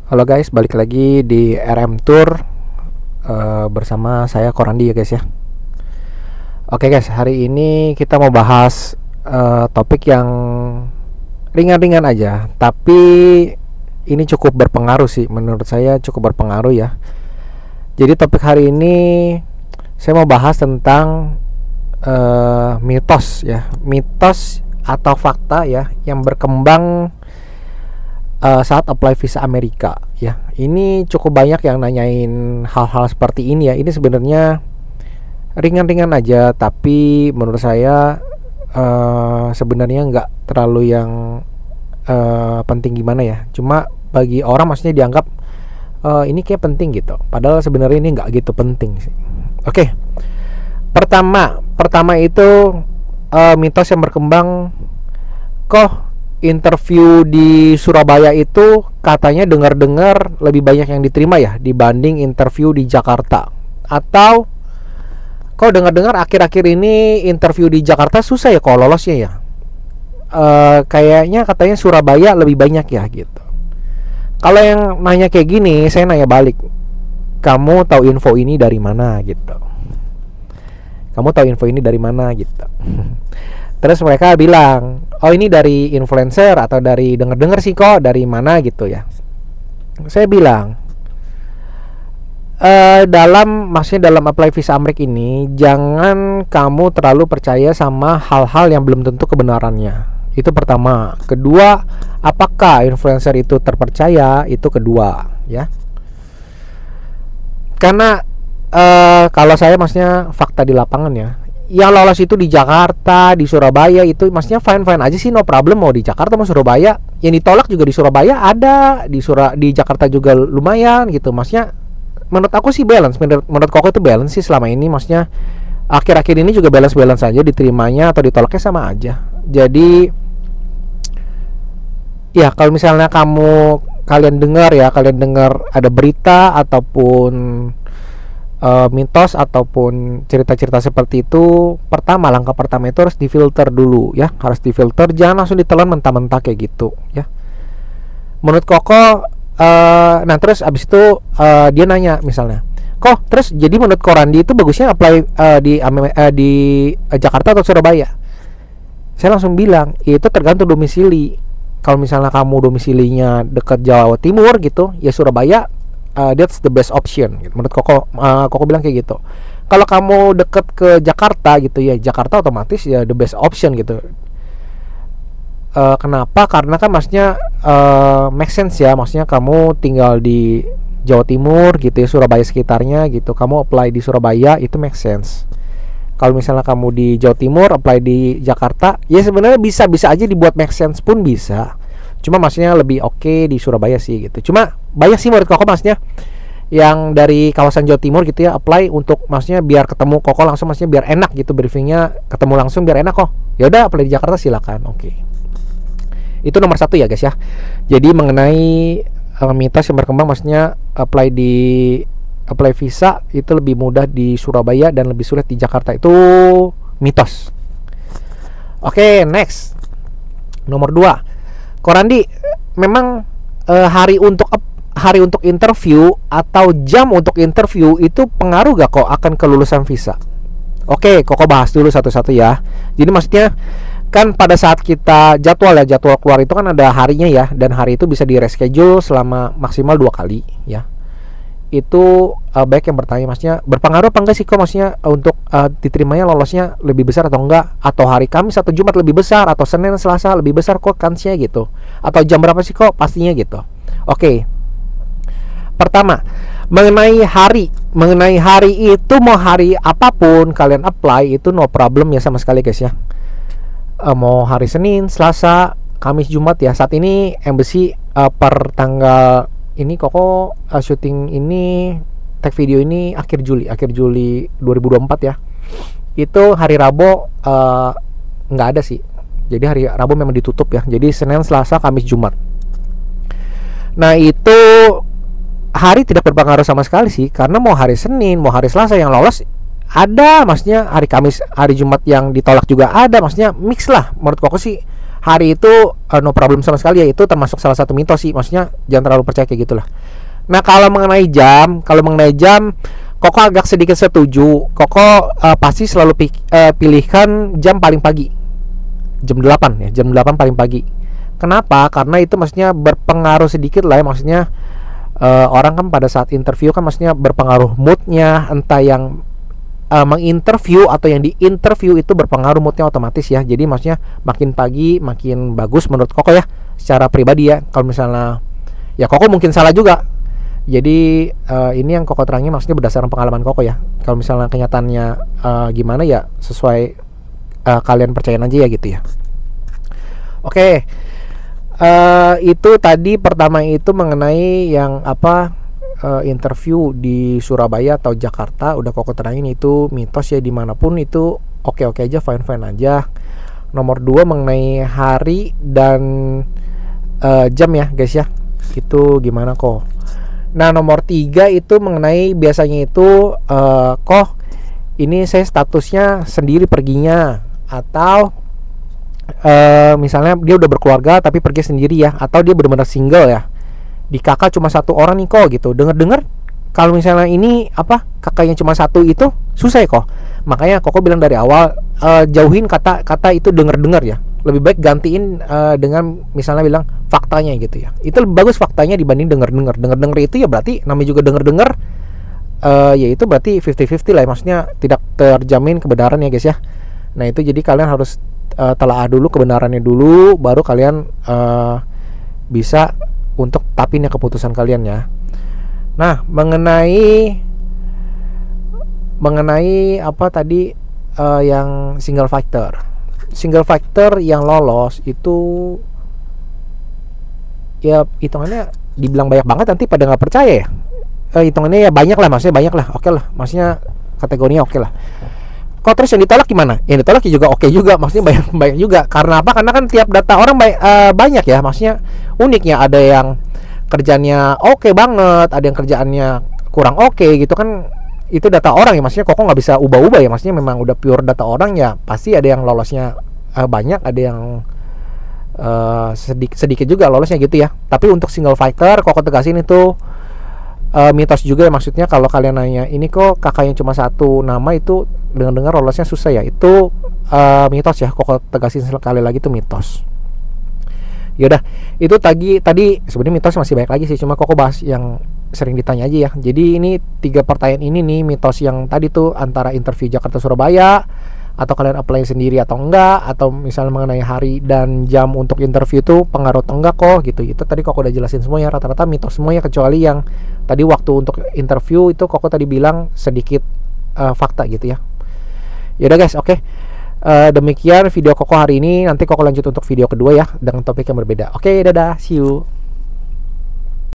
Halo guys, balik lagi di RM Tour bersama saya Korandi ya guys ya. Oke guys, hari ini kita mau bahas topik yang ringan-ringan aja, tapi ini cukup berpengaruh sih, menurut saya cukup berpengaruh ya. Jadi topik hari ini saya mau bahas tentang mitos ya, mitos atau fakta ya yang berkembang saat apply visa Amerika ya. Ini cukup banyak yang nanyain hal-hal seperti ini ya. Ini sebenarnya ringan-ringan aja, tapi menurut saya sebenarnya nggak terlalu yang penting gimana ya. Cuma bagi orang maksudnya dianggap ini kayak penting gitu, padahal sebenarnya ini nggak gitu penting sih. Oke, pertama itu mitos yang berkembang, kok interview di Surabaya itu katanya dengar-dengar lebih banyak yang diterima ya dibanding interview di Jakarta. Atau kok dengar-dengar akhir-akhir ini interview di Jakarta susah ya kok lolosnya ya. Kayaknya katanya Surabaya lebih banyak ya gitu. Kalau yang nanya kayak gini, saya nanya balik, kamu tahu info ini dari mana gitu? Kamu tahu info ini dari mana gitu? Terus mereka bilang, oh ini dari influencer atau dari denger-denger sih kok, dari mana gitu ya. Saya bilang, maksudnya dalam apply visa Amerika ini, jangan kamu terlalu percaya sama hal-hal yang belum tentu kebenarannya. Itu pertama. Kedua, apakah influencer itu terpercaya? Itu kedua ya. Karena kalau saya maksudnya fakta di lapangan ya, yang lolos itu di Jakarta, di Surabaya itu maksudnya fine-fine aja sih, no problem. Mau di Jakarta mau Surabaya, yang ditolak juga di Surabaya ada, di Jakarta juga lumayan gitu. Maksudnya menurut aku sih balance, menurut Koko itu balance sih selama ini. Maksudnya akhir-akhir ini juga balance saja, diterimanya atau ditolaknya sama aja. Jadi ya kalau misalnya kalian dengar ada berita ataupun mitos ataupun cerita-cerita seperti itu, langkah pertama itu harus difilter dulu ya, harus difilter, jangan langsung ditelan mentah-mentah kayak gitu ya. Menurut Koko, nah terus abis itu dia nanya misalnya, kok terus jadi menurut Korandi itu bagusnya apply di Jakarta atau Surabaya? Saya langsung bilang itu tergantung domisili. Kalau misalnya kamu domisilinya dekat Jawa Timur gitu ya, Surabaya that's the best option gitu. Menurut Koko bilang kayak gitu. Kalau kamu deket ke Jakarta gitu ya, Jakarta otomatis ya the best option gitu. Kenapa? Karena kan maksudnya make sense ya, maksudnya kamu tinggal di Jawa Timur gitu ya, Surabaya sekitarnya gitu, kamu apply di Surabaya itu make sense. Kalau misalnya kamu di Jawa Timur apply di Jakarta, ya sebenarnya bisa aja dibuat make sense pun bisa. Cuma maksudnya lebih oke di Surabaya sih gitu. Cuma banyak sih menurut Koko maksudnya yang dari kawasan Jawa Timur gitu ya apply untuk maksudnya biar ketemu Koko langsung, maksudnya biar enak gitu briefingnya, ketemu langsung biar enak kok. Ya udah apply di Jakarta silakan. Oke. Itu nomor 1 ya guys ya. Jadi mengenai mitos yang berkembang, maksudnya apply visa itu lebih mudah di Surabaya dan lebih sulit di Jakarta, itu mitos. Oke, next. Nomor 2. Korandi, memang hari untuk interview atau jam untuk interview itu pengaruh gak kok akan kelulusan visa? Oke, Koko bahas dulu satu-satu ya. Jadi maksudnya kan pada saat kita jadwal keluar itu kan ada harinya ya, dan hari itu bisa di reschedule selama maksimal 2 kali ya. Itu baik yang bertanya maksudnya berpengaruh apa enggak sih kok, maksudnya untuk diterimanya lolosnya lebih besar atau enggak, atau hari Kamis atau Jumat lebih besar, atau Senin Selasa lebih besar kok kansnya gitu, atau jam berapa sih kok pastinya gitu. Oke. Pertama, mengenai hari itu mau hari apapun kalian apply itu no problem ya sama sekali guys ya. Mau hari Senin, Selasa, Kamis, Jumat ya. Saat ini embassy per tanggal ini Koko syuting ini, tag video ini akhir Juli 2024 ya. Itu hari Rabu nggak ada sih. Jadi hari Rabu memang ditutup ya. Jadi Senin, Selasa, Kamis, Jumat. Nah itu hari tidak berpengaruh sama sekali sih, karena mau hari Senin, mau hari Selasa yang lolos ada, maksudnya hari Kamis, hari Jumat yang ditolak juga ada, maksudnya mix lah. Menurut Koko sih hari itu no problem sama sekali ya, itu termasuk salah satu mitos sih. Maksudnya jangan terlalu percaya kayak gitulah. Nah, kalau mengenai jam, Koko agak sedikit setuju. Koko pasti selalu pilihkan jam paling pagi. Jam 8 ya, jam 8 paling pagi. Kenapa? Karena itu maksudnya berpengaruh sedikit lah ya, maksudnya orang kan pada saat interview kan maksudnya berpengaruh moodnya, entah yang menginterview atau yang diinterview itu berpengaruh moodnya otomatis ya. Jadi maksudnya makin pagi makin bagus menurut Koko ya, secara pribadi ya. Kalau misalnya ya Koko mungkin salah juga. Jadi ini yang Koko terangin maksudnya berdasarkan pengalaman Koko ya. Kalau misalnya kenyataannya gimana ya sesuai kalian percayain aja ya gitu ya. Oke. Itu tadi pertama itu mengenai yang interview di Surabaya atau Jakarta udah Koko terangin itu mitos ya, dimanapun itu oke-oke aja, fine-fine aja. Nomor 2 mengenai hari dan jam ya guys ya, itu gimana kok. Nah nomor 3 itu mengenai biasanya itu kok ini saya statusnya sendiri perginya, atau misalnya dia udah berkeluarga tapi pergi sendiri ya, atau dia benar-benar single ya, di kakak cuma 1 orang nih kok gitu. Dengar kalau misalnya ini kakaknya cuma 1 itu susah ya kok. Makanya Koko bilang dari awal jauhin kata itu dengar ya. Lebih baik gantiin dengan misalnya bilang faktanya gitu ya. Itu lebih bagus faktanya dibanding dengar itu ya berarti namanya juga dengar ya itu berarti 50-50 lah ya. Maksudnya tidak terjamin kebenaran ya guys ya. Nah itu jadi kalian harus telaah dulu kebenarannya dulu, baru kalian bisa untuk tapin ya keputusan kalian ya. Nah mengenai tadi yang single factor yang lolos itu ya hitungannya dibilang banyak banget, nanti pada nggak percaya ya. Hitungannya ya banyak lah, maksudnya banyak lah, oke lah, maksudnya kategorinya oke lah. Kok terus yang ditolak gimana? Yang ditolak juga oke juga, maksudnya banyak juga. Karena apa? Karena kan tiap data orang banyak ya, maksudnya uniknya ada yang kerjanya oke banget, ada yang kerjaannya kurang oke gitu kan. Itu data orang ya, maksudnya Koko nggak bisa ubah-ubah ya, maksudnya memang udah pure data orang ya. Pasti ada yang lolosnya banyak, ada yang sedikit juga lolosnya gitu ya. Tapi untuk single factor Koko tegasin itu mitos juga ya. Maksudnya kalau kalian nanya ini kok kakaknya cuma 1 nama, itu dengar lolosnya susah ya, itu mitos ya. Koko tegasin sekali lagi itu mitos. Yaudah, itu tadi sebenarnya mitos masih banyak lagi sih, cuma Koko bahas yang sering ditanya aja ya. Jadi ini 3 pertanyaan ini nih, mitos yang tadi tuh antara interview Jakarta Surabaya, atau kalian apply sendiri atau enggak, atau misalnya mengenai hari dan jam untuk interview itu pengaruh atau enggak kok gitu. Itu tadi Koko udah jelasin semua ya, rata-rata mitos semua ya, kecuali yang tadi waktu untuk interview itu Koko tadi bilang sedikit fakta gitu ya. Yaudah guys, oke. Demikian video Koko hari ini. Nanti Koko lanjut untuk video kedua ya, dengan topik yang berbeda. Oke, dadah, see you.